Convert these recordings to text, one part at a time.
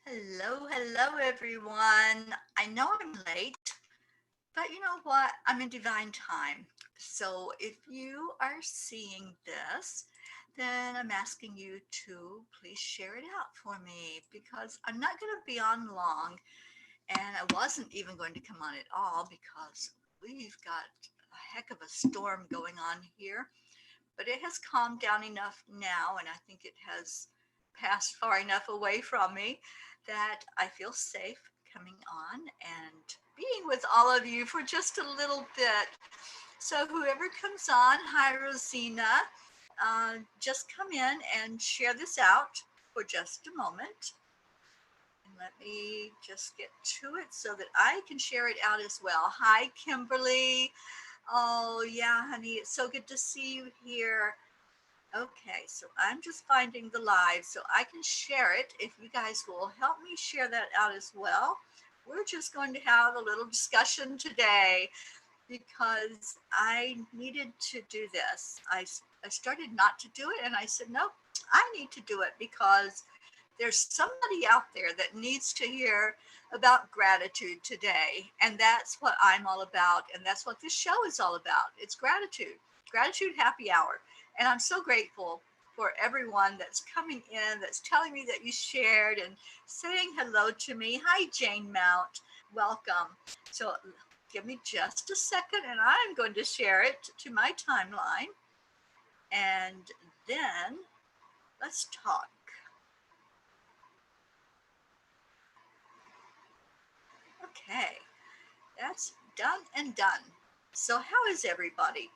Hello, everyone. I know I'm late, but you know what? I'm in divine time. So if you are seeing this, then I'm asking you to please share it out for me because I'm not going to be on long. And I wasn't even going to come on at all because we've got a heck of a storm going on here. But it has calmed down enough now, and I think it has passed far enough away from me that I feel safe coming on and being with all of you for just a little bit. So, whoever comes on, hi Rosina, just come in and share this out for just a moment. And let me just get to it so that I can share it out as well. Hi, Kimberly. Oh, yeah, honey, it's so good to see you here. Okay, so I'm just finding the live so I can share it. If you guys will help me share that out as well, we're just going to have a little discussion today because I needed to do this. I started not to do it and I said, nope, I need to do it because there's somebody out there that needs to hear about gratitude today. And that's what I'm all about. And that's what this show is all about. It's gratitude, gratitude happy hour. And I'm so grateful for everyone that's coming in, that's telling me that you shared and saying hello to me. Hi, Jane Mount. Welcome. So give me just a second and I'm going to share it to my timeline. And then let's talk. Okay. That's done and done. So, how is everybody?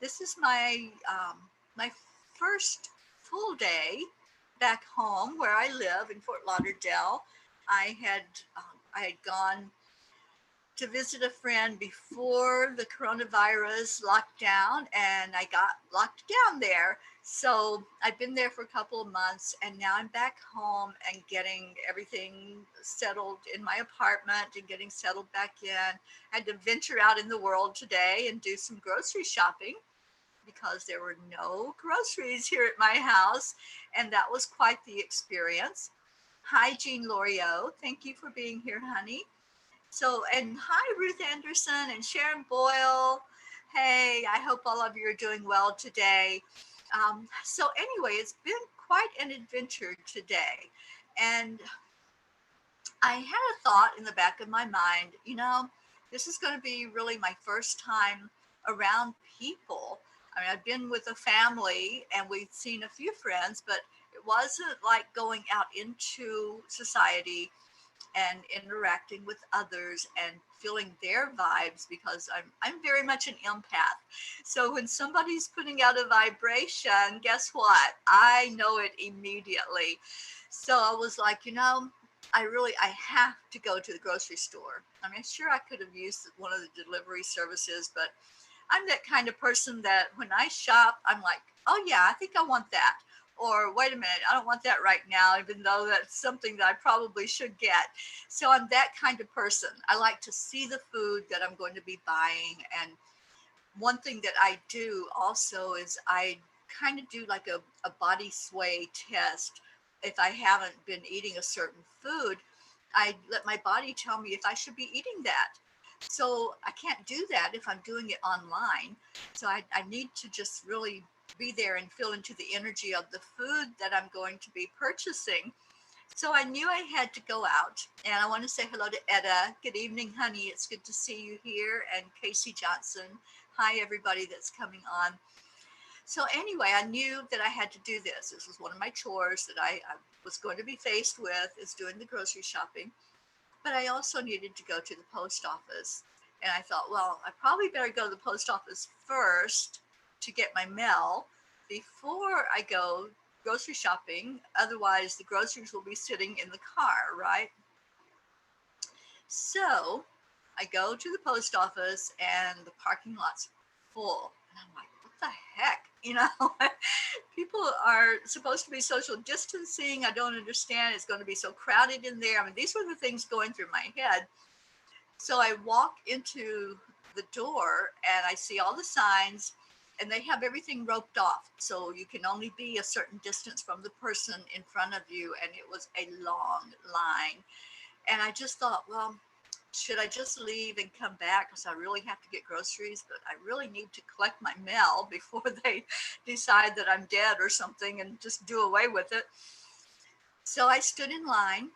This is my first full day back home where I live in Fort Lauderdale. I had I had gone to visit a friend before the coronavirus lockdown, and I got locked down there. So I've been there for a couple of months, and now I'm back home and getting everything settled in my apartment and getting settled back in. I had to venture out in the world today and do some grocery shopping because there were no groceries here at my house, and that was quite the experience. Hi, Jean Loriot. Thank you for being here, honey. So, and hi, Ruth Anderson and Sharon Boyle. Hey, I hope all of you are doing well today. So, anyway, it's been quite an adventure today. And I had a thought in the back of my mind, this is going to be really my first time around people. I mean, I've been with a family and we've seen a few friends, but it wasn't like going out into society and interacting with others and feeling their vibes because I'm very much an empath. So when somebody's putting out a vibration, guess what? I know it immediately. So I was like, I have to go to the grocery store. I mean, sure I could have used one of the delivery services, but I'm that kind of person that when I shop, I'm like, oh yeah, I think I want that. Or wait a minute, I don't want that right now, even though that's something that I probably should get. So I'm that kind of person. I like to see the food that I'm going to be buying. And one thing that I do also is I kind of do like a body sway test. If I haven't been eating a certain food, I let my body tell me if I should be eating that. So I can't do that if I'm doing it online. So I need to just really be there and feel into the energy of the food that I'm going to be purchasing. So I knew I had to go out. And I want to say hello to Etta. Good evening, honey. It's good to see you here. And Casey Johnson. Hi, everybody that's coming on. So anyway, I knew that I had to do this. This was one of my chores that I was going to be faced with is doing the grocery shopping. But I also needed to go to the post office. And I thought, well, I probably better go to the post office first to get my mail before I go grocery shopping. Otherwise, the groceries will be sitting in the car, right? So I go to the post office and the parking lot's full. And I'm like, what the heck? People are supposed to be social distancing. I don't understand. It's going to be so crowded in there. I mean, these were the things going through my head. So I walk into the door and I see all the signs. and they have everything roped off. So you can only be a certain distance from the person in front of you. And it was a long line. And I just thought, well, should I just leave and come back because I really have to get groceries, but I really need to collect my mail before they decide that I'm dead or something and just do away with it. So I stood in line,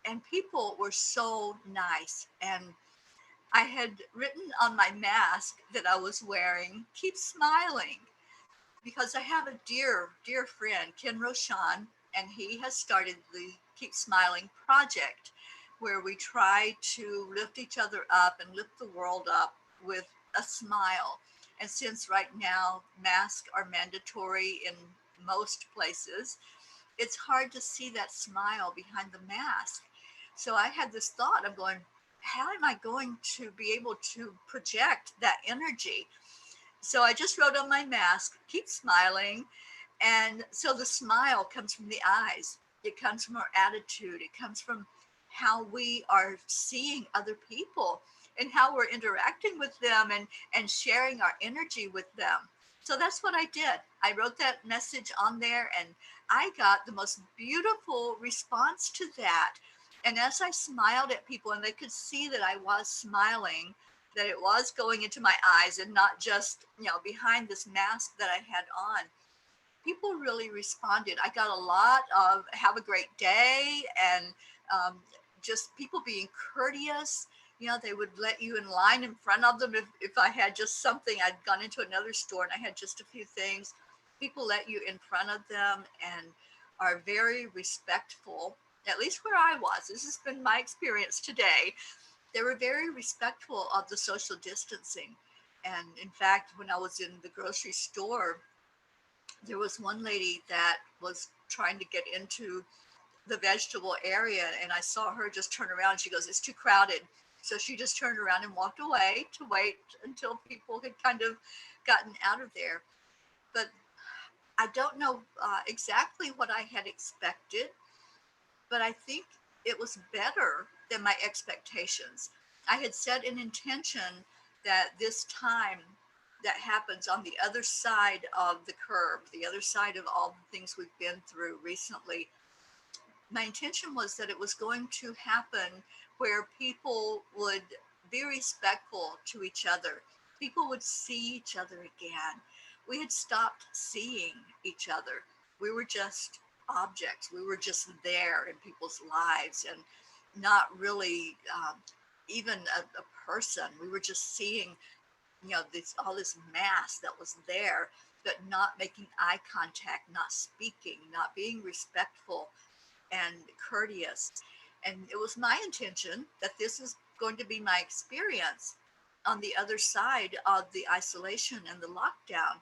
and people were so nice. And I had written on my mask that I was wearing, keep smiling, because I have a dear friend, Ken Roshan, and he has started the Keep Smiling project, where we try to lift each other up and lift the world up with a smile. And since right now masks are mandatory in most places, it's hard to see that smile behind the mask. So I had this thought of going, how am I going to be able to project that energy? So I just wrote on my mask, keep smiling. And so the smile comes from the eyes, it comes from our attitude, it comes from how we are seeing other people and how we're interacting with them and sharing our energy with them. So that's what I did. I wrote that message on there, and I got the most beautiful response to that. And as I smiled at people and they could see that I was smiling, that it was going into my eyes and not just, behind this mask that I had on, people really responded. I got a lot of have a great day, and um, just people being courteous. They would let you in line in front of them if I had just something. I'd gone into another store and I had just a few things. People let you in front of them and are very respectful, at least where I was. This has been my experience today. They were very respectful of the social distancing. And in fact, when I was in the grocery store, there was one lady that was trying to get into the vegetable area, and I saw her just turn around. She goes, it's too crowded. So she just turned around and walked away to wait until people had kind of gotten out of there. But I don't know exactly what I had expected, but I think it was better than my expectations. I had set an intention that this time that happens on the other side of the curve, the other side of all the things we've been through recently, my intention was that it was going to happen where people would be respectful to each other. People would see each other again. We had stopped seeing each other. We were just objects. We were just there in people's lives and not really even a person. We were just seeing, this all this mass that was there, but not making eye contact, not speaking, not being respectful and courteous. And it was my intention that this is going to be my experience on the other side of the isolation and the lockdown.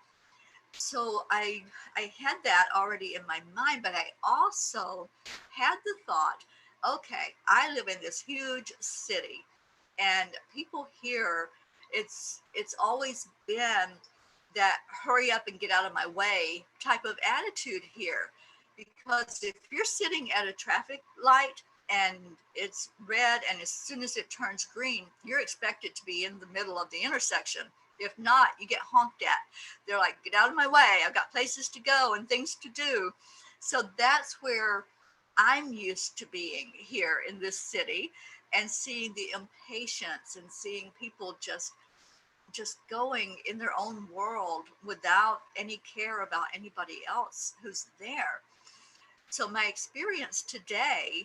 So I had that already in my mind, but I also had the thought, okay, I live in this huge city, and people here, it's always been that hurry up and get out of my way type of attitude here. Because if you're sitting at a traffic light and it's red, and as soon as it turns green, you're expected to be in the middle of the intersection. If not, you get honked at. They're like, get out of my way, I've got places to go and things to do. So that's where I'm used to being here in this city, and seeing the impatience and seeing people just going in their own world without any care about anybody else who's there. So my experience today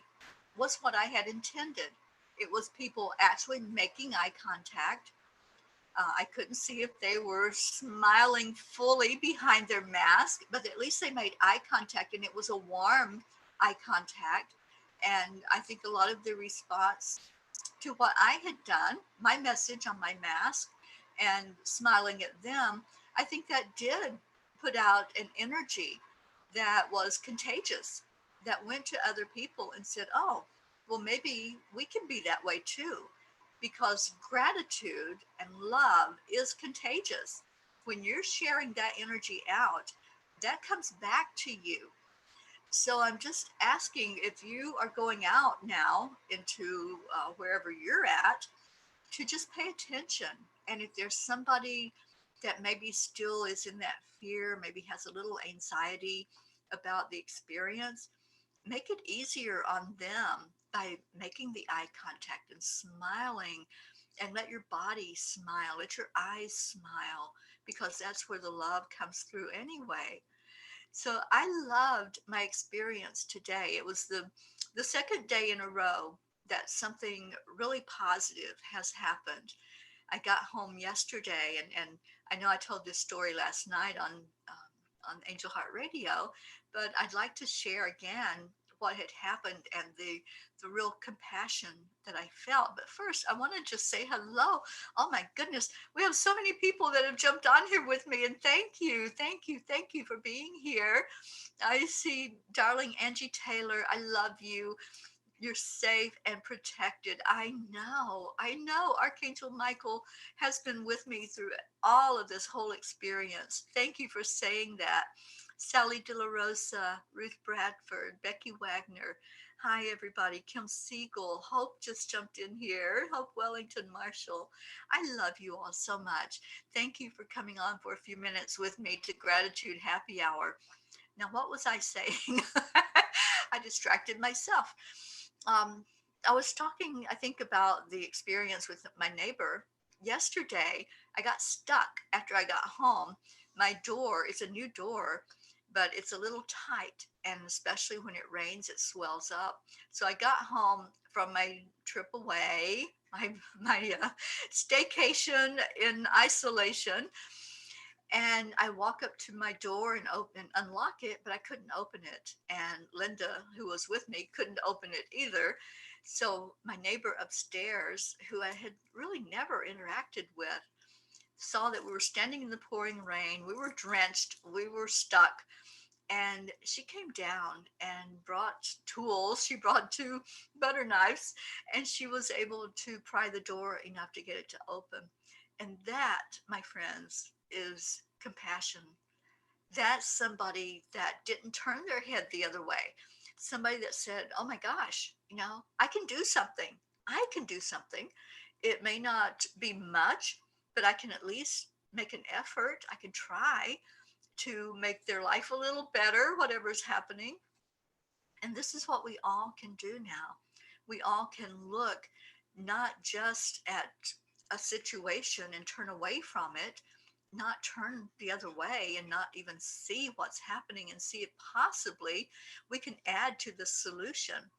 was what I had intended. It was people actually making eye contact. I couldn't see if they were smiling fully behind their mask, but at least they made eye contact, and it was a warm eye contact. And I think a lot of the response to what I had done, my message on my mask, and smiling at them, I think that did put out an energy that was contagious, that went to other people and said, oh, well, maybe we can be that way too. Because gratitude and love is contagious. When you're sharing that energy out, that comes back to you. So I'm just asking, if you are going out now into wherever you're at, to just pay attention. And if there's somebody that maybe still is in that fear, maybe has a little anxiety about the experience, make it easier on them by making the eye contact and smiling, and let your body smile, let your eyes smile, because that's where the love comes through anyway. So I loved my experience today. It was the second day in a row that something really positive has happened. I got home yesterday, and I know I told this story last night on Angel Heart Radio, but I'd like to share again what had happened and the real compassion that I felt. But first, I want to just say hello. Oh my goodness, we have so many people that have jumped on here with me, and thank you for being here. I see darling Angie Taylor. I love you. You're safe and protected. I know. Archangel Michael has been with me through all of this whole experience. Thank you for saying that. Sally De La Rosa, Ruth Bradford, Becky Wagner. Hi, everybody. Kim Siegel. Hope just jumped in here. Hope Wellington Marshall. I love you all so much. Thank you for coming on for a few minutes with me to Gratitude Happy Hour. Now, what was I saying? I distracted myself. Um, I was talking, I think, about the experience with my neighbor. Yesterday, I got stuck after I got home. My door is a new door, but it's a little tight, and especially when it rains, it swells up. So I got home from my trip away, my staycation in isolation, and I walk up to my door and open unlock it, but I couldn't open it. And Linda, who was with me, couldn't open it either. So my neighbor upstairs, who I had really never interacted with, saw that we were standing in the pouring rain. We were drenched. We were stuck. And she came down and brought tools. She brought two butter knives, and she was able to pry the door enough to get it to open. And that, my friends, is compassion. That's somebody that didn't turn their head the other way. Somebody that said, oh my gosh, I can do something. I can do something. It may not be much, but I can at least make an effort. I can try to make their life a little better, whatever's happening. And this is what we all can do now. We all can look not just at a situation and turn away from it, not turn the other way and not even see what's happening and see it possibly. We can add to the solution,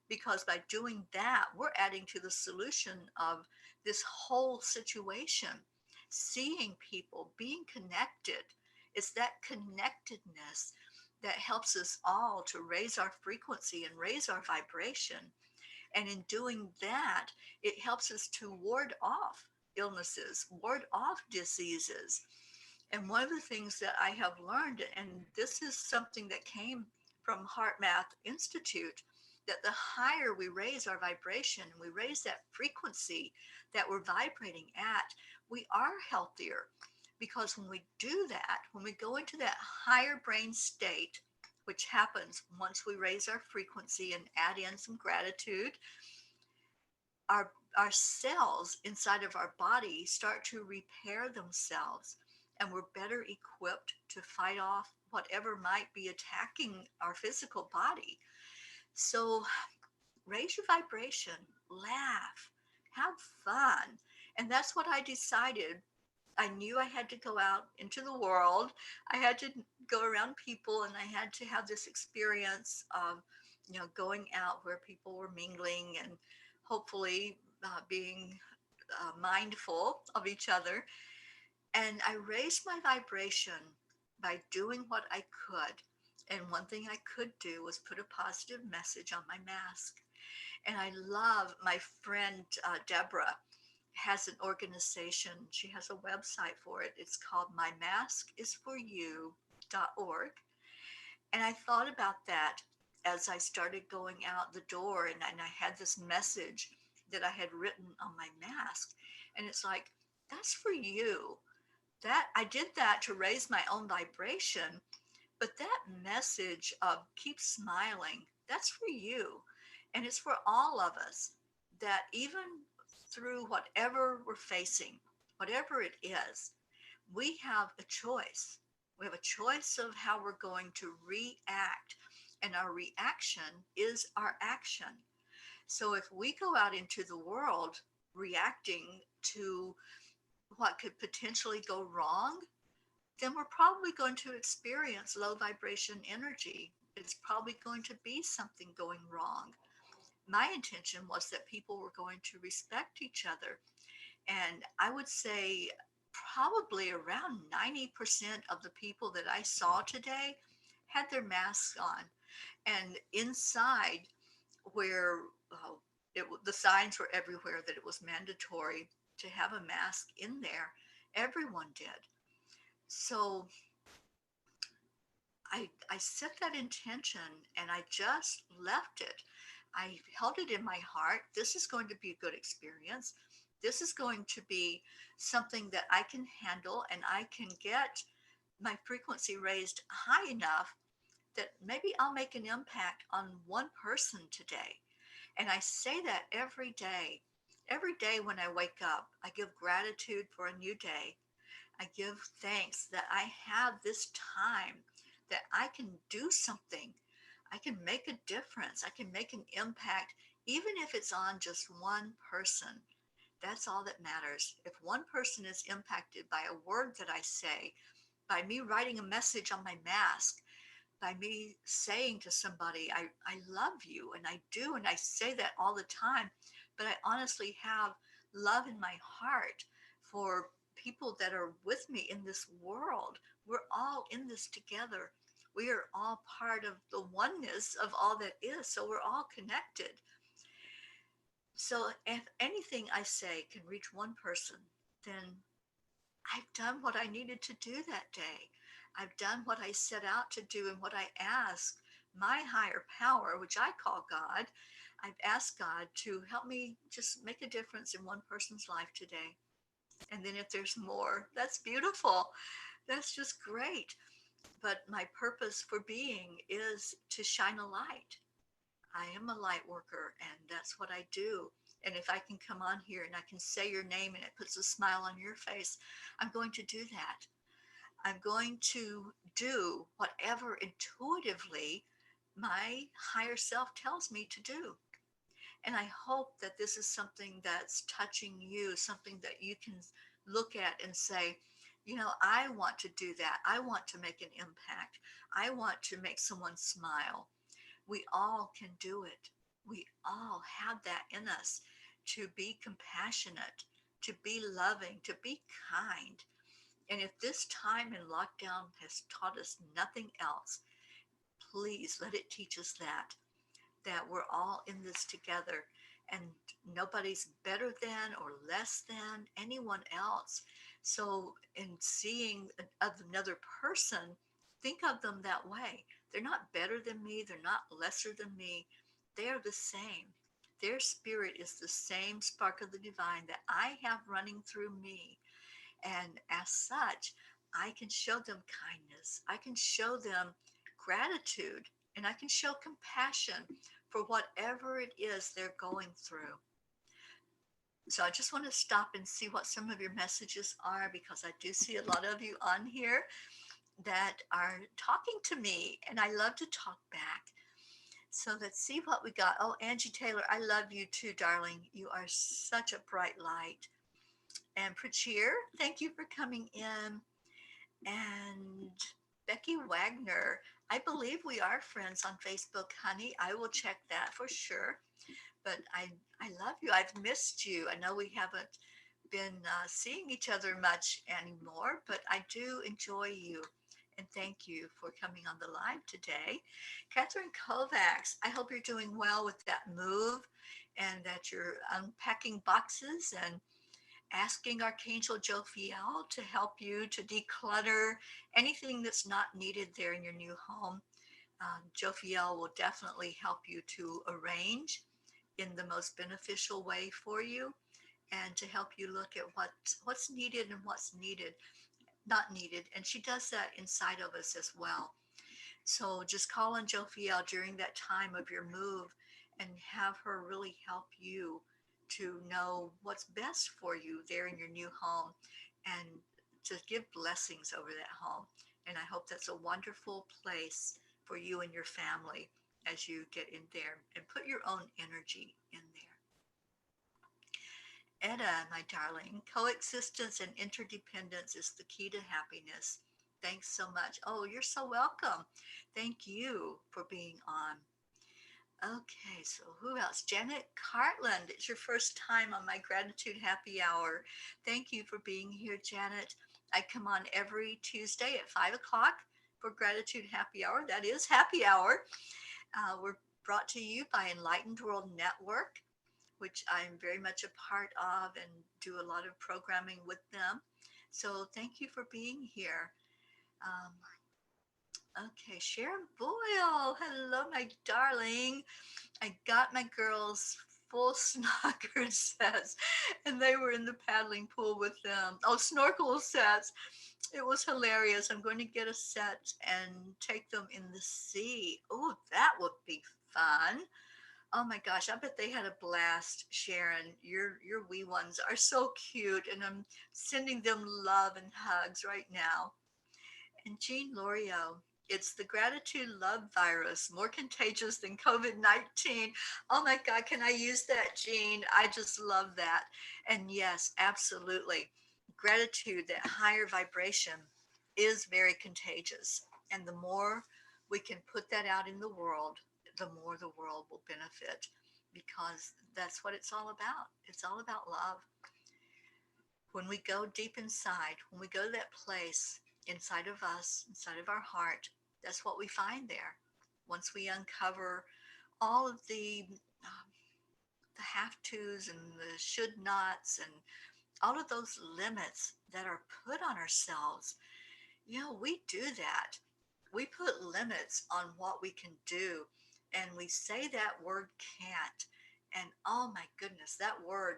because by doing that, we're adding to the solution of this whole situation. Seeing people, being connected, it's that connectedness that helps us all to raise our frequency and raise our vibration. And in doing that, it helps us to ward off illnesses, ward off diseases. And one of the things that I have learned, and this is something that came from Heart Math Institute, that the higher we raise our vibration and we raise that frequency that we're vibrating at, we are healthier. Because when we do that, when we go into that higher brain state, which happens once we raise our frequency and add in some gratitude, our cells inside of our body start to repair themselves, and we're better equipped to fight off whatever might be attacking our physical body. So raise your vibration, laugh, have fun. And that's what I decided. I knew I had to go out into the world. I had to go around people, and I had to have this experience of, going out where people were mingling and hopefully being mindful of each other. And I raised my vibration by doing what I could. And one thing I could do was put a positive message on my mask. And I love my friend Deborah has an organization. She has a website for it. It's called mymaskisforyou.org. And I thought about that as I started going out the door, and I had this message that I had written on my mask. And it's like, that's for you. That I did that to raise my own vibration, but that message of keep smiling, that's for you. And it's for all of us, that even through whatever we're facing, whatever it is, We have a choice. We have a choice of how we're going to react, and our reaction is our action. So if we go out into the world reacting to what could potentially go wrong, then we're probably going to experience low vibration energy. It's probably going to be something going wrong. My intention was that people were going to respect each other. And I would say probably around 90% of the people that I saw today had their masks on. And inside, where the signs were everywhere that it was mandatory to have a mask in there, everyone did. So I set that intention and I just left it. I held it in my heart. This is going to be a good experience. This is going to be something that I can handle, and I can get my frequency raised high enough that maybe I'll make an impact on one person today. And I say that every day. Every day when I wake up, I give gratitude for a new day. I give thanks that I have this time, that I can do something. I can make a difference. I can make an impact, even if it's on just one person. That's all that matters. If one person is impacted by a word that I say, by me writing a message on my mask, by me saying to somebody, I love you, and I do, and I say that all the time, but I honestly have love in my heart for people that are with me in this world. We're all in this together. We are all part of the oneness of all that is, so we're all connected. So if anything I say can reach one person, then I've done what I needed to do that day. I've done what I set out to do and what I asked my higher power, which I call God. I've asked God to help me just make a difference in one person's life today. And then if there's more, that's beautiful. That's just great. But my purpose for being is to shine a light. I am a light worker, and that's what I do. And if I can come on here and I can say your name and it puts a smile on your face, I'm going to do that. I'm going to do whatever intuitively my higher self tells me to do. And I hope that this is something that's touching you, something that you can look at and say, I want to do that. I want to make an impact. I want to make someone smile. We all can do it. We all have that in us, to be compassionate, to be loving, to be kind. And if this time in lockdown has taught us nothing else, please let it teach us that we're all in this together, and nobody's better than or less than anyone else. So in seeing another person, think of them that way. They're not better than me, they're not lesser than me. They're the same. Their spirit is the same spark of the divine that I have running through me. And as such, I can show them kindness. I can show them gratitude, and I can show compassion for whatever it is they're going through. So I just want to stop and see what some of your messages are, because I do see a lot of you on here that are talking to me, and I love to talk back. So let's see what we got. Oh, Angie Taylor, I love you too, darling. You are such a bright light. And Prachir, thank you for coming in. And Becky Wagner, I believe we are friends on Facebook, honey. I will check that for sure. But I love you. I've missed you. I know we haven't been seeing each other much anymore, but I do enjoy you. And thank you for coming on the live today. Catherine Kovacs, I hope you're doing well with that move, and that you're unpacking boxes and asking Archangel Jophiel to help you to declutter anything that's not needed there in your new home. Jophiel will definitely help you to arrange in the most beneficial way for you, and to help you look at what's needed and what's needed, not needed. And she does that inside of us as well. So just call on Jophiel during that time of your move and have her really help you to know what's best for you there in your new home, and to give blessings over that home. And I hope that's a wonderful place for you and your family as you get in there and put your own energy in there. Etta, my darling, coexistence and interdependence is the key to happiness. Thanks so much. Oh, you're so welcome. Thank you for being on. Okay, so who else? Janet Cartland. It's your first time on my gratitude happy hour. Thank you for being here, Janet. I come on every Tuesday at 5 o'clock for gratitude happy hour. That is happy hour. We're brought to you by Enlightened World Network, which I'm very much a part of and do a lot of programming with them. So thank you for being here. Um, okay, Sharon Boyle. Hello, my darling. I got my girls full snorkel sets and they were in the paddling pool with them. Oh, snorkel sets. It was hilarious. I'm going to get a set and take them in the sea. Oh, that would be fun. Oh my gosh, I bet they had a blast, Sharon. Your wee ones are so cute, and I'm sending them love and hugs right now. And Jean Lorio, it's the gratitude love virus, more contagious than COVID 19. Oh my God, can I use that, Jean? I just love that. And yes, absolutely. Gratitude, that higher vibration, is very contagious. And the more we can put that out in the world, the more the world will benefit because that's what it's all about. It's all about love. When we go deep inside, when we go to that place inside of us, inside of our heart, that's what we find there. Once we uncover all of the have tos and the should nots and all of those limits that are put on ourselves, we do that. We put limits on what we can do, and we say that word can't. And oh my goodness, that word,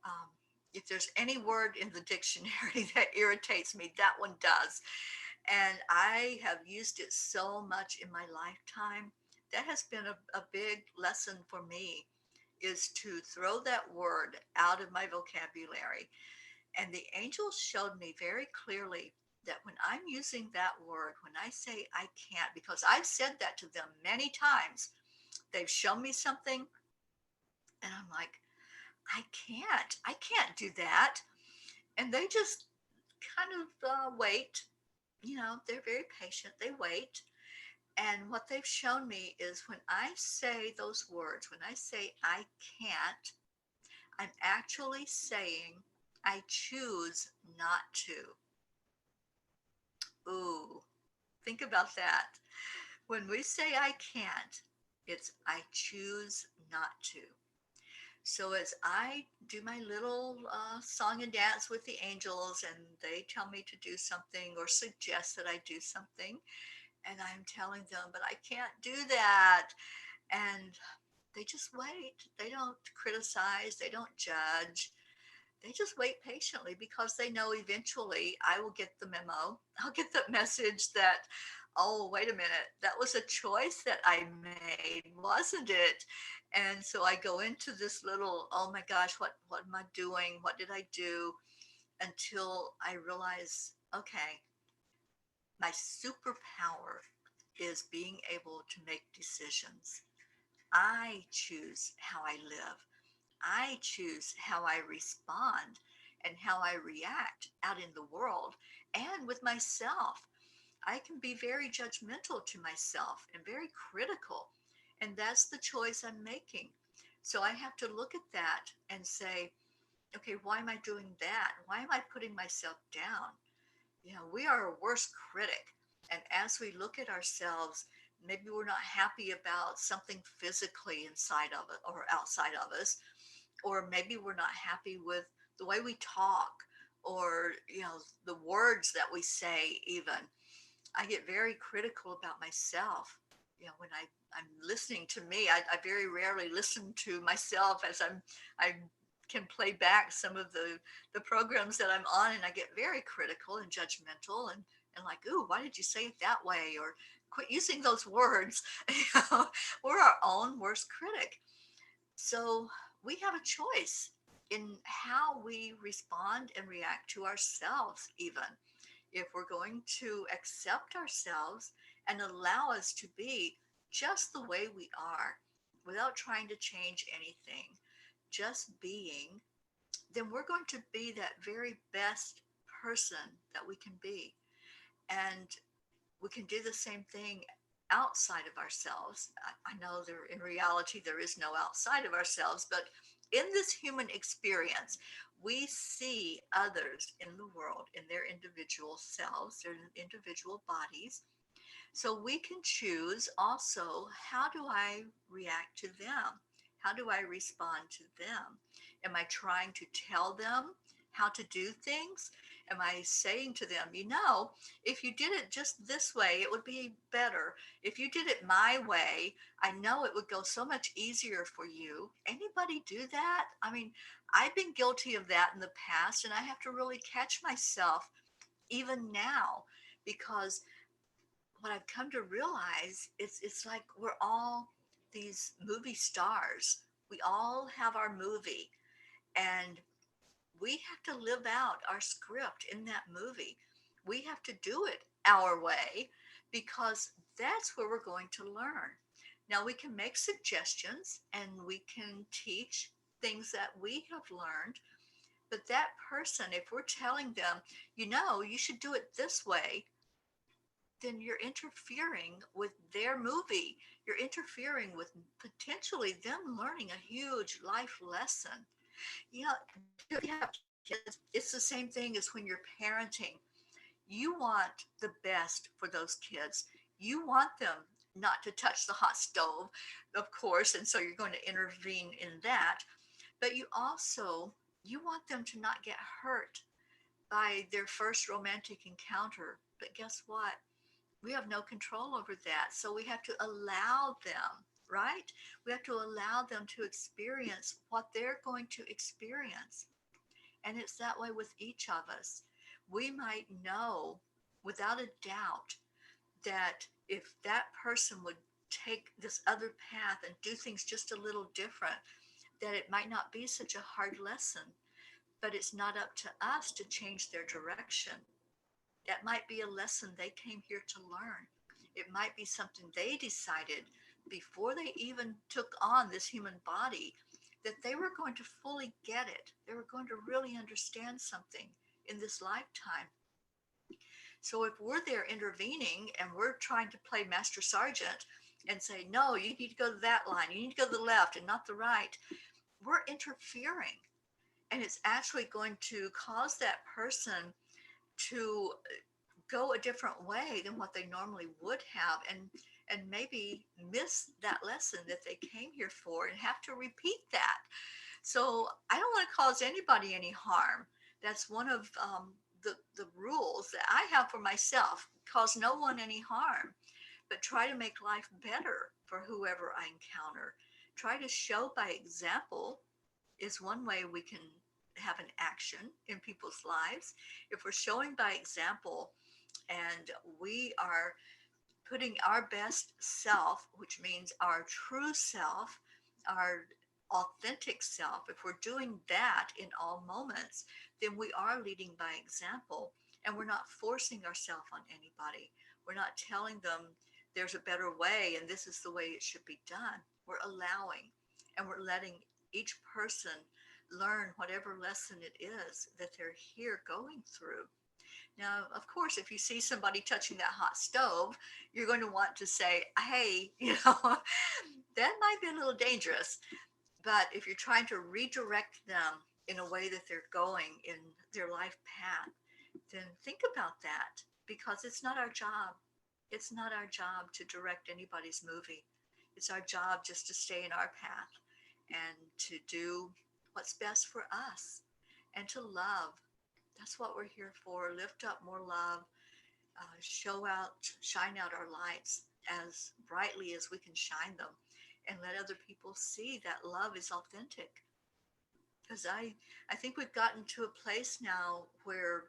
um, if there's any word in the dictionary that irritates me, that one does. And I have used it so much in my lifetime. That has been a big lesson for me, is to throw that word out of my vocabulary. And the angels showed me very clearly that when I'm using that word, when I say I can't, because I've said that to them many times, they've shown me something and I'm like, I can't do that. And they just kind of wait. They're very patient. They wait. And what they've shown me is when I say those words, when I say I can't, I'm actually saying I choose not to. Ooh, think about that. When we say I can't, it's I choose not to. So as I do my little song and dance with the angels and they tell me to do something or suggest that I do something, and I'm telling them, but I can't do that. And they just wait. They don't criticize, they don't judge. They just wait patiently because they know eventually I will get the memo. I'll get the message that, oh, wait a minute, that was a choice that I made, wasn't it? And so I go into this little, oh my gosh, what am I doing? What did I do? Until I realize, okay, my superpower is being able to make decisions. I choose how I live. I choose how I respond and how I react out in the world and with myself. I can be very judgmental to myself and very critical. And that's the choice I'm making. So I have to look at that and say, okay, why am I doing that? Why am I putting myself down? We are a worst critic. And as we look at ourselves, maybe we're not happy about something physically inside of it or outside of us, or maybe we're not happy with the way we talk or the words that we say. Even I get very critical about myself. When I'm listening to me, I very rarely listen to myself as I can play back some of the programs that I'm on, and I get very critical and judgmental and like, ooh, why did you say it that way? Or quit using those words. We're our own worst critic. So we have a choice. in how we respond and react to ourselves, even if we're going to accept ourselves and allow us to be just the way we are without trying to change anything, just being, then we're going to be that very best person that we can be. And we can do the same thing outside of ourselves. I know there, in reality, there is no outside of ourselves, but in this human experience, we see others in the world in their individual selves, their individual bodies. So we can choose also, how do I react to them? How do I respond to them? Am I trying to tell them how to do things? Am I saying to them, if you did it just this way, it would be better. If you did it my way, I know it would go so much easier for you. Anybody do that? I mean, I've been guilty of that in the past, and I have to really catch myself even now, because what I've come to realize is it's like we're all these movie stars. We all have our movie, and we have to live out our script in that movie. We have to do it our way, because that's where we're going to learn. Now, we can make suggestions and we can teach things that we have learned, but that person, if we're telling them, you should do it this way, then you're interfering with their movie. You're interfering with potentially them learning a huge life lesson. Yeah, if you have kids, it's the same thing as when you're parenting. You want the best for those kids. You want them not to touch the hot stove, of course, and so you're going to intervene in that. But you want them to not get hurt by their first romantic encounter. But guess what? We have no control over that. So we have to allow them, right? We have to allow them to experience what they're going to experience. And it's that way with each of us. We might know without a doubt that if that person would take this other path and do things just a little different, that it might not be such a hard lesson. But it's not up to us to change their direction. That might be a lesson they came here to learn. It might be something they decided before they even took on this human body, that they were going to fully get it. They were going to really understand something in this lifetime. So if we're there intervening and we're trying to play Master Sergeant and say, no, you need to go to that line, you need to go to the left and not the right, we're interfering. And it's actually going to cause that person to go a different way than what they normally would have, and maybe miss that lesson that they came here for and have to repeat that. So I don't want to cause anybody any harm. That's one of the rules that I have for myself: cause no one any harm, but try to make life better for whoever I encounter. Try to show by example is one way we can have an action in people's lives. If we're showing by example and we are putting our best self, which means our true self, our authentic self, if we're doing that in all moments, then we are leading by example, and we're not forcing ourselves on anybody. We're not telling them there's a better way and this is the way it should be done. We're allowing, and we're letting each person learn whatever lesson it is that they're here going through. Now, of course, if you see somebody touching that hot stove, you're going to want to say, hey, that might be a little dangerous. But if you're trying to redirect them in a way that they're going in their life path, then think about that, because it's not our job. It's not our job to direct anybody's movie. It's our job just to stay in our path and to do what's best for us and to love. That's what we're here for. Lift up more love, show out, shine out our lights as brightly as we can shine them, and let other people see that love is authentic. Because I think we've gotten to a place now where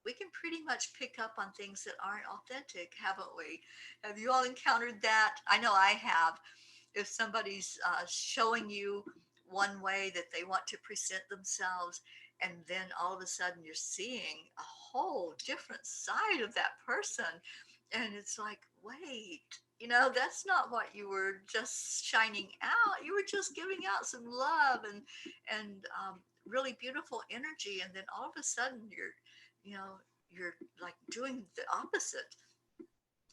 we can pretty much pick up on things that aren't authentic, haven't we? Have you all encountered that? I know I have. If somebody's showing you one way that they want to present themselves, and then all of a sudden you're seeing a whole different side of that person, and it's like, wait, that's not what you were just shining out. You were just giving out some love and really beautiful energy, and then all of a sudden you know you're like doing the opposite.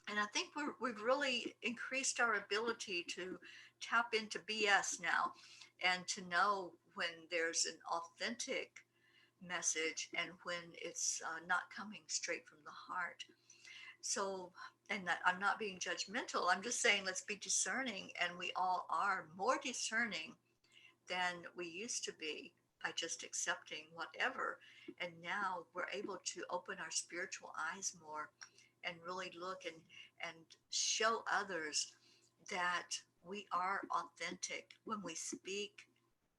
And I think we've really increased our ability to tap into BS now, and to know when there's an authentic message and when it's not coming straight from the heart. So, and that I'm not being judgmental, I'm just saying let's be discerning, and we all are more discerning than we used to be by just accepting whatever. And now we're able to open our spiritual eyes more and really look and show others that we are authentic when we speak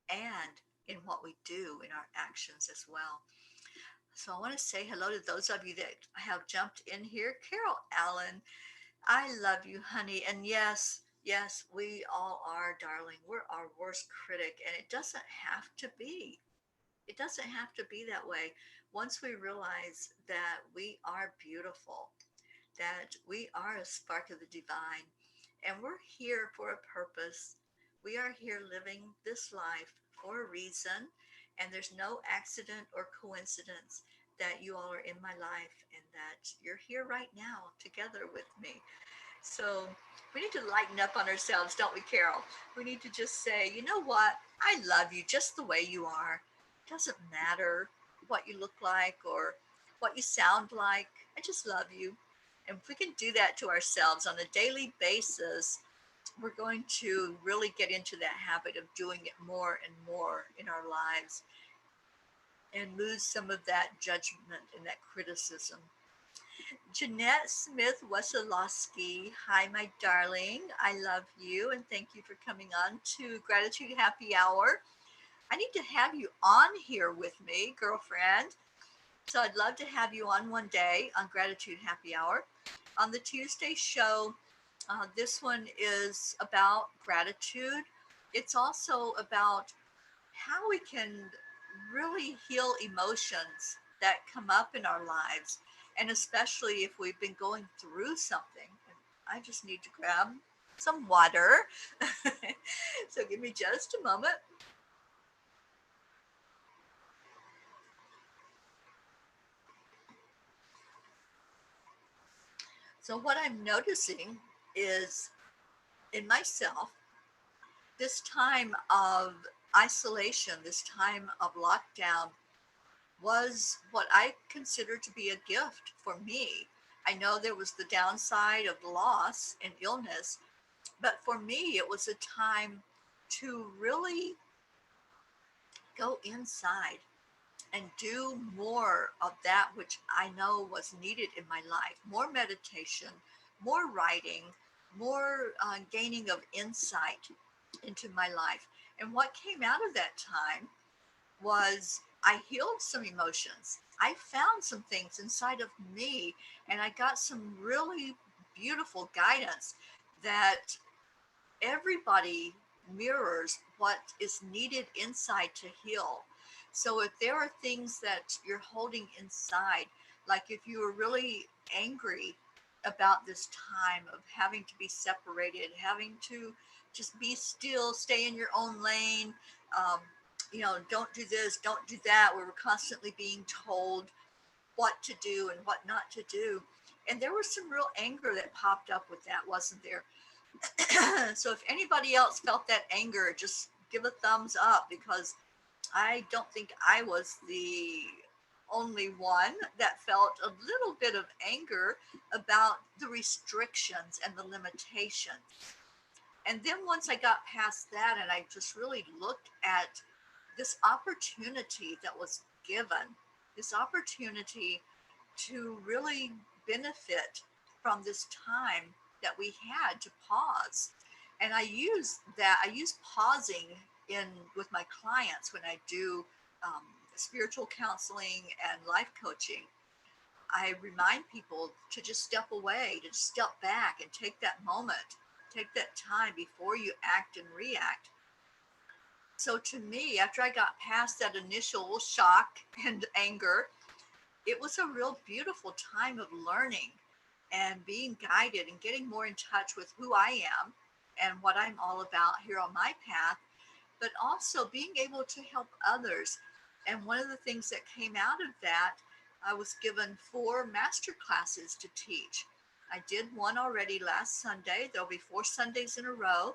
and in what we do in our actions as well. So I want to say hello to those of you that have jumped in here. Carol Allen, I love you, honey. And yes, yes, we all are, darling. We're our worst critic, and it doesn't have to be. It doesn't have to be that way. Once we realize that we are beautiful, that we are a spark of the divine, and we're here for a purpose. We are here living this life for a reason, and there's no accident or coincidence that you all are in my life and that you're here right now together with me. So we need to lighten up on ourselves, don't we, Carol? We need to just say, you know what? I love you just the way you are. It doesn't matter what you look like or what you sound like. I just love you. And if we can do that to ourselves on a daily basis, we're going to really get into that habit of doing it more and more in our lives and lose some of that judgment and that criticism. Jeanette Smith Wasilowski. Hi, my darling. I love you and thank you for coming on to Gratitude Happy Hour. I need to have you on here with me, girlfriend. So I'd love to have you on one day on Gratitude Happy Hour. On the Tuesday show, this one is about gratitude. It's also about how we can really heal emotions that come up in our lives, and especially if we've been going through something. And I just need to grab some water. So give me just a moment. So, what I'm noticing is in myself, this time of isolation, this time of lockdown, was what I consider to be a gift for me. I know there was the downside of loss and illness, but for me, it was a time to really go inside and do more of that which I know was needed in my life, more meditation, more writing, more gaining of insight into my life. And what came out of that time was I healed some emotions. I found some things inside of me, and I got some really beautiful guidance that everybody mirrors what is needed inside to heal. So if there are things that you're holding inside, like if you were really angry about this time of having to be separated, having to just be still, stay in your own lane, um, don't do this, don't do that. We were constantly being told what to do and what not to do. And there was some real anger that popped up with that, wasn't there? So if anybody else felt that anger, just give a thumbs up, because I don't think I was the only one that felt a little bit of anger about the restrictions and the limitations. And then once I got past that and I just really looked at this opportunity that was given, this opportunity to really benefit from this time that we had to pause. And I use pausing in with my clients when I do spiritual counseling and life coaching. I remind people to just step away, to just step back and take that moment, take that time before you act and react. So to me, after I got past that initial shock and anger, it was a real beautiful time of learning and being guided and getting more in touch with who I am and what I'm all about here on my path, but also being able to help others. And one of the things that came out of that, I was given 4 master classes to teach. I did one already last Sunday. There'll be 4 Sundays in a row.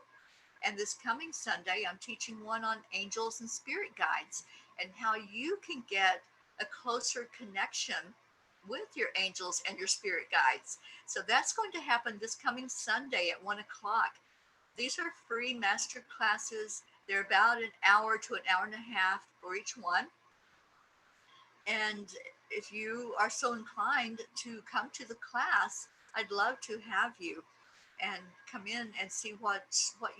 And this coming Sunday, I'm teaching one on angels and spirit guides and how you can get a closer connection with your angels and your spirit guides. So that's going to happen this coming Sunday at 1 o'clock. These are free master classes. They're about an hour to an hour and a half for each one. And if you are so inclined to come to the class, I'd love to have you and come in and see what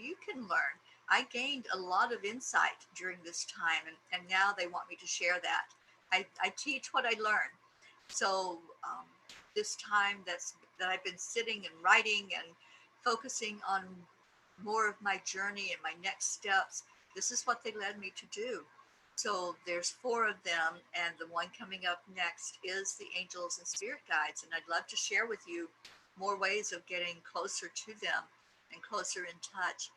you can learn. I gained a lot of insight during this time, and now they want me to share that. I teach what I learn. So this time that I've been sitting and writing and focusing on more of my journey and my next steps, this is what they led me to do. So there's 4 of them, and the one coming up next is the angels and spirit guides, and I'd love to share with you more ways of getting closer to them and closer in touch.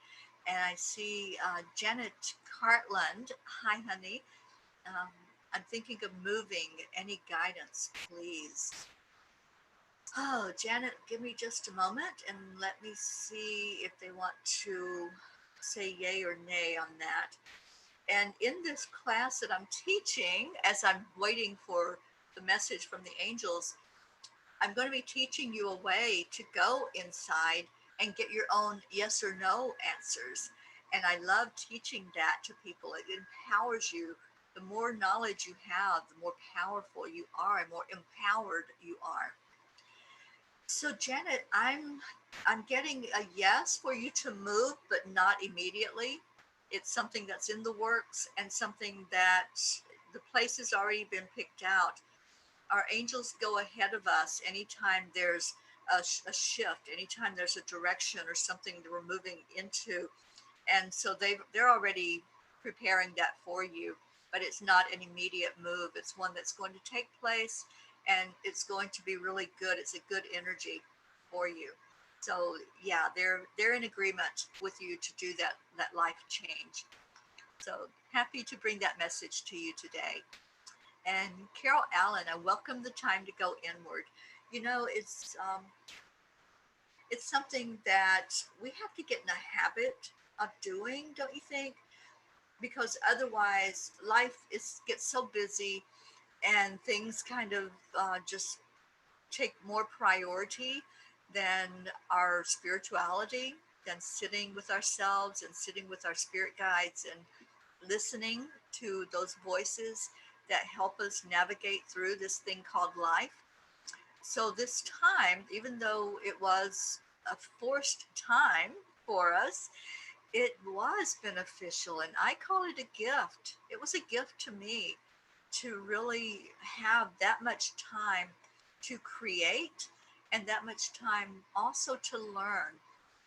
And I see Janet Cartland. Hi, honey. Um, I'm thinking of moving. Any guidance, please? Oh, Janet, give me just a moment and let me see if they want to say yay or nay on that. And in this class that I'm teaching, as I'm waiting for the message from the angels, I'm going to be teaching you a way to go inside and get your own yes or no answers. And I love teaching that to people. It empowers you. The more knowledge you have, the more powerful you are and more empowered you are. So Janet, I'm getting a yes for you to move, but not immediately. It's something that's in the works and something that the place has already been picked out. Our angels go ahead of us anytime there's a shift, anytime there's a direction or something that we're moving into, and so they're already preparing that for you. But it's not an immediate move. It's one that's going to take place, and it's going to be really good. It's a good energy for you. So yeah, they're in agreement with you to do that life change. So happy to bring that message to you today. And Carol Allen, I welcome the time to go inward. You know, it's something that we have to get in a habit of doing, don't you think? Because otherwise, life is gets so busy, and things kind of just take more priority than our spirituality, than sitting with ourselves and sitting with our spirit guides and listening to those voices that help us navigate through this thing called life. So, this time, even though it was a forced time for us, it was beneficial, and I call it a gift. It was a gift to me to really have that much time to create and that much time also to learn.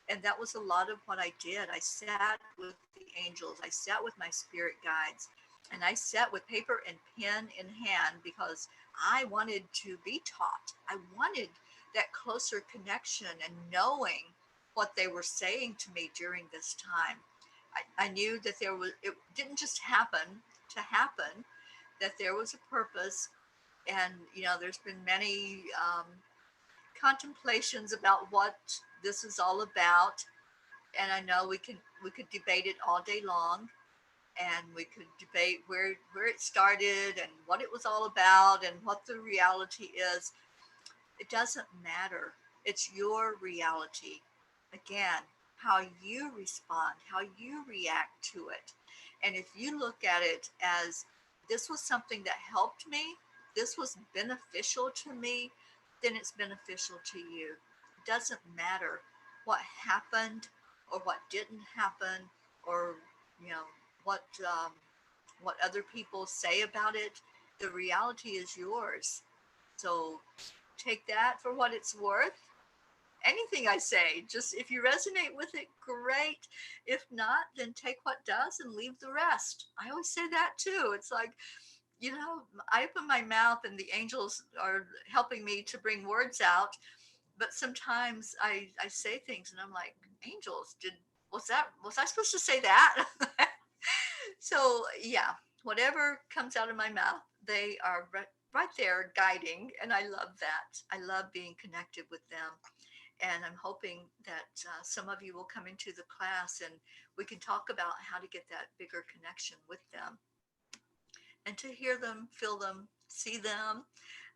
And that was a lot of what I did. I sat with the angels, I sat with my spirit guides, and I sat with paper and pen in hand because I wanted to be taught. I wanted that closer connection and knowing what they were saying to me during this time. I knew that it didn't just happen to happen, that there was a purpose. And, there's been many contemplations about what this is all about. And I know we could debate it all day long, and we could debate where it started and what it was all about and what the reality is. It doesn't matter. It's your reality. Again, how you respond, how you react to it. And if you look at it as this was something that helped me, this was beneficial to me, then it's beneficial to you. It doesn't matter what happened or what didn't happen, or you know what what other people say about it. The reality is yours. So take that for what it's worth, anything I say. Just if you resonate with it, great. If not, then take what does and leave the rest. I always say that too. It's like, I open my mouth and the angels are helping me to bring words out. But sometimes I say things and I'm like, angels, was I supposed to say that? So yeah, whatever comes out of my mouth, they are right there guiding, and I love that. I love being connected with them, and I'm hoping that some of you will come into the class and we can talk about how to get that bigger connection with them and to hear them, feel them, see them.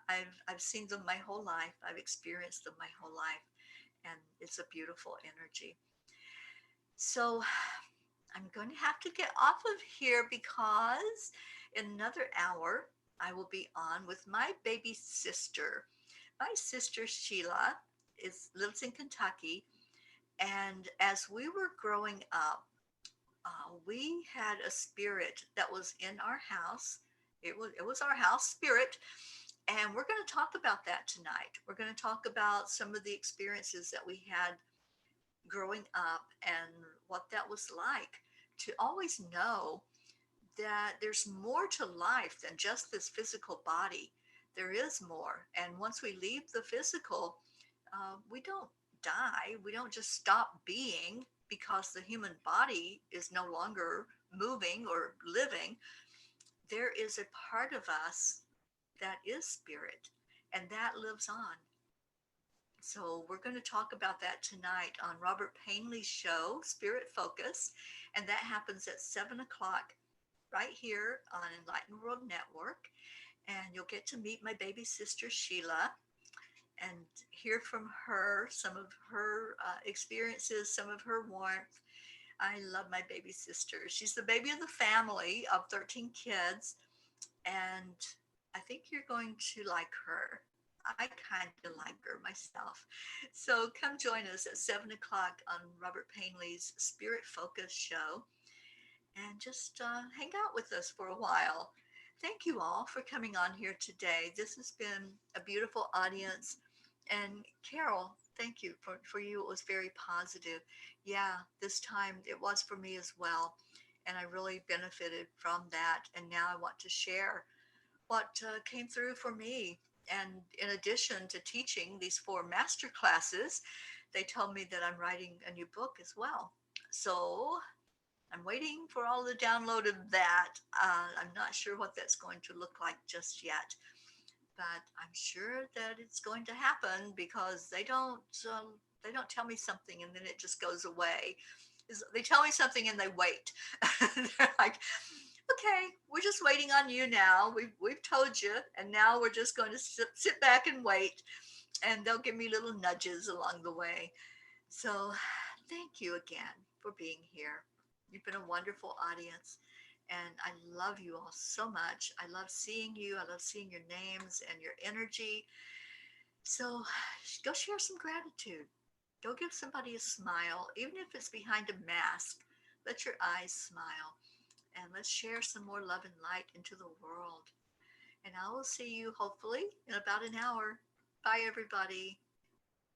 I've seen them my whole life. I've experienced them my whole life, and it's a beautiful energy. So I'm going to have to get off of here because in another hour I will be on with my baby sister. My sister Sheila lives in Kentucky, and as we were growing up, we had a spirit that was in our house. It was our house spirit, and we're going to talk about that tonight. We're going to talk about some of the experiences that we had growing up and what that was like to always know that there's more to life than just this physical body. There is more. And once we leave the physical, we don't die. We don't just stop being because the human body is no longer moving or living. There is a part of us that is spirit, and that lives on. So we're going to talk about that tonight on Robert Painley's show, Spirit Focus, and that happens at 7 o'clock right here on Enlightened World Network. And you'll get to meet my baby sister Sheila and hear from her some of her experiences, some of her warmth. I love my baby sister. She's the baby of the family of 13 kids, and I think you're going to like her. I kind of like her myself. So come join us at 7 o'clock on Robert Painley's Spirit Focus show and just hang out with us for a while. Thank you all for coming on here today. This has been a beautiful audience. And Carol, thank you for you. It was very positive. Yeah, this time it was for me as well. And I really benefited from that. And now I want to share what came through for me. And in addition to teaching these 4 master classes, they told me that I'm writing a new book as well. So I'm waiting for all the download of that. I'm not sure what that's going to look like just yet, but I'm sure that it's going to happen because they don't tell me something and then it just goes away. They tell me something and they wait. They're like, okay, we're just waiting on you now. We've told you, and now we're just going to sit back and wait. And they'll give me little nudges along the way. So thank you again for being here. You've been a wonderful audience. And I love you all so much. I love seeing you. I love seeing your names and your energy. So go share some gratitude. Go give somebody a smile, even if it's behind a mask. Let your eyes smile. And let's share some more love and light into the world. And I will see you hopefully in about an hour. Bye, everybody.